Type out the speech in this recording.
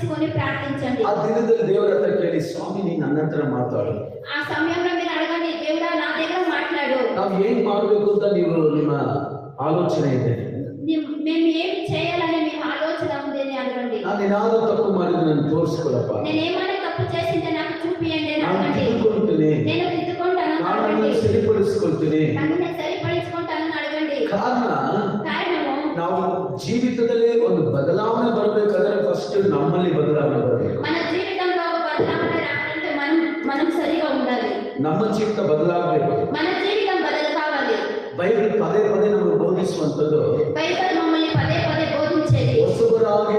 తీసుకొని ప్రార్థించండి. ಆ ದಿನದಲ್ಲಿ ದೇವರ ಹತ್ರ ಕೇಳಿ, ಸ್ವಾಮಿ ನೀನು ನನ್ನ ಹತ್ರ ಮಾತಾಡು, ఆ సమయంలో మీరు అడగండి, దేవుడా నా దగ్గర మాట్లాడు, ನಾವು ಏನ್ ಮಾಡ್ಬೇಕು ಅಂತ ನೀವು ನಿಮ್ಮ ಆಲೋಚನೆ ಇದೆ, మేము ఏమి చేయాలని మీ ఆలోచన ఉంది అని అడగండి. ನಾನು ಏನಾದ್ರು ತಪ್ಪು ಮಾಡಿದ್ರೆ ನಾನು ತೋರಿಸ್ಕೊಳಪ್ಪ, నేను ఏమైనా తప్పు చేసింటే నాకు చూపియండి అని ನಾನು అడగండి. ತಿಳ್ಕೊಂತೀನಿ, నేను తిద్దుకుంటాను అని ನಾನು అడగండి. ಸರಿಪಡಿಸ್ಕೊಳ್ತೀನಿ. నన్ను నేను సరిపడించుకుంటానని అడగండి. కారణము ನಾವು ಜೀವಿತದಲ್ಲಿ ಒಂದು ಬದಲಾವಣೆ ಬರಬೇಕಾದ್ರೆ ಫಸ್ಟ್ ನಮ್ಮಲ್ಲಿ ಬದಲಾವಣೆ ಬರಬೇಕು. మన జీవితంలో ఒక బదలావణ రావాలంటే మనం సరిగా ఉండాలి. ನಮ್ಮ ಜೀವಿತ ಬದಲಾಗಬೇಕು. మన జీవితం బదలు కావాలి. ಬೈಬಲ್ ಪದೇ ಪದೇ ನಮಗೆ ಬೋಧಿಸುವಂತದ್ದು, బైబిల్ మమ్మల్ని పదే పదే బోధించేది ಹೊಸಬರಾಗಿ